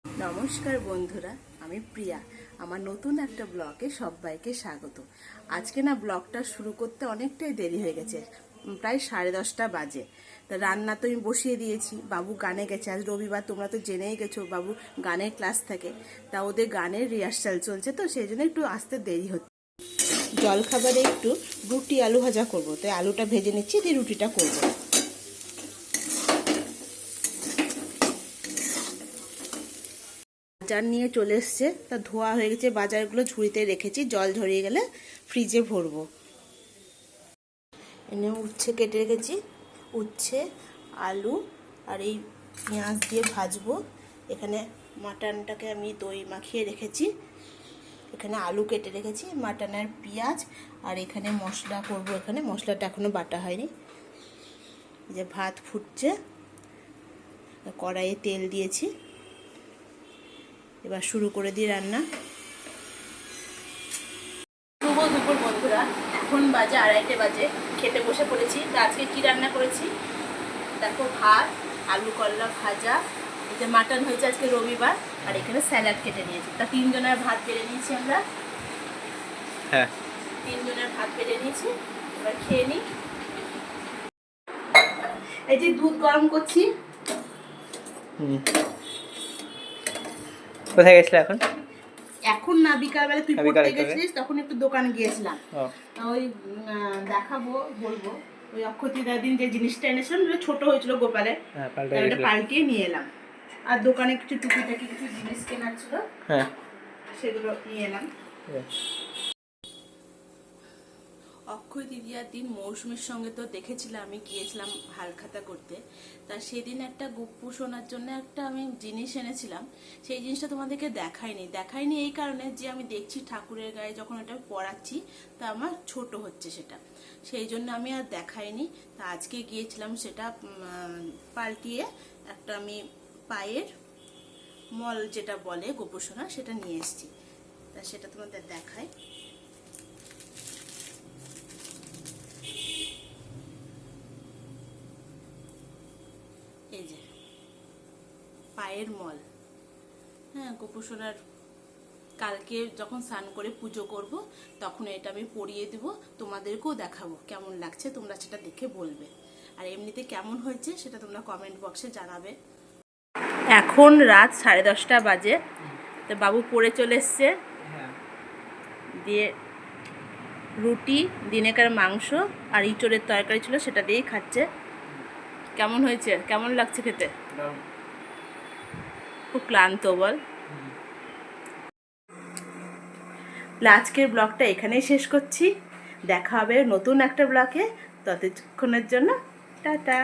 নমস্কার বন্ধুরা, আমি প্রিয়া। আমার নতুন একটা ব্লগে সবাইকে স্বাগত। আজকে না ব্লগটা শুরু করতে অনেকটাই দেরি হয়ে গেছে, প্রায় 10:30 বাজে। তা রান্না তো আমি বসিয়ে দিয়েছি। বাবু গানে গেছে, আজ রবিবার, তোমরা তো জেনেই গেছো বাবু গানের ক্লাস থাকে। তা ওদের গানের রিহার্সাল চলছে, তো সেই জন্য একটু আসতে দেরি হচ্ছে। জলখাবারে একটু রুটি আলু ভাজা করবো, তাই আলুটা ভেজে নিচ্ছি, দিয়ে রুটিটা করবো। বাজার নিয়ে চলে এসছে, তা ধোয়া হয়ে গেছে বাজারগুলো, ঝুড়িতে রেখেছি, জল ঝরিয়ে গেলে ফ্রিজে ভরবো। এনে উচ্ছে কেটে রেখেছি, উচ্ছে আলু আর এই পেঁয়াজ দিয়ে ভাজবো। এখানে মাটনটাকে আমি দই মাখিয়ে রেখেছি, এখানে আলু কেটে রেখেছি, মাটনের পেঁয়াজ, আর এখানে মশলা করব। এখানে মশলাটা এখনো বাটা হয়নি। যে ভাত ফুটছে, কড়াইয়ে তেল দিয়েছি, এবার শুরু করে দিই রান্না। শুভ দুপুর বন্ধুরা, এখন বাজে 2:30 বাজে, খেতে বসে পড়েছি। তো আজকে কি রান্না করেছি দেখো, ভাত, আলু করলা ভাজা, এই যে মাটন হয়েছে আজকে রবিবার, আর এখানে স্যালাড কেটে নিয়েছি। তা 3 জনের ভাত বেড়ে নিয়েছি আমরা। হ্যাঁ, 3 জনের ভাত বেড়ে নিয়েছি, এবার খেয়ে নিই। এই যে দুধ গরম করছি। কোথায় গেছিলে এখন? এখন না, বিকালবেলা তুই পড়তে গেছিলিস, তখন একটু দোকানে গিয়েছিলাম। ওই দেখাবো, বলবো ওই অক্ষয় তৃতীয়ার দিন যে জিনিসটা এনেছিলাম, ছোট হয়েছিল গোপালের, ওটা পাল্টিয়ে নিয়ে এলাম। আর দোকানে কিছু টুকিটাকি কিছু জিনিস কেনার ছিল, সেগুলো নিয়ে এলাম। অক্ষয় তৃতীয়ার দিন মৌসুমীর সঙ্গে তো দেখেছিলাম, আমি গিয়েছিলাম হালখাতা করতে। তা সেদিন একটা গুপ্পু শোনার জন্য একটা আমি জিনিস এনেছিলাম, সেই জিনিসটা তোমাদেরকে দেখাইনি এই কারণে যে আমি দেখছি ঠাকুরের গায়ে যখন এটা পরাচ্ছি তা আমার ছোট হচ্ছে, সেটা সেই জন্য আমি আর দেখাইনি। তা আজকে গিয়েছিলাম সেটা পাল্টিয়ে একটা আমি পায়ের মল যেটা বলে গুপ্পু সোনা, সেটা নিয়ে এসেছি। তা সেটা তোমাদের দেখাই। এই যে পায়ের মল, হ্যাঁ, গুপ্পু সোনার কালকে যখন স্নান করে পুজো করব তখন এটা আমি পরিয়ে দিব, তোমাদেরকেও দেখাবো কেমন লাগছে, তোমরা সেটা দেখে বলবে। আর এমনিতে কেমন হয়েছে সেটা তোমরা কমেন্ট বক্সে জানাবে। এখন রাত 10:30 বাজে, তো বাবু পড়ে চলে এসছে, দিয়ে রুটি, দিনেকার মাংস আর ইঁচড়ের তরকারি ছিল, সেটা দিয়েই খাচ্ছে। কেমন হয়েছে, কেমন লাগছে খেতে? খুব ক্লান্ত বল। আজকের ব্লগটা এখানেই শেষ করছি, দেখা হবে নতুন একটা ব্লগে। ততক্ষণের জন্য টাটা।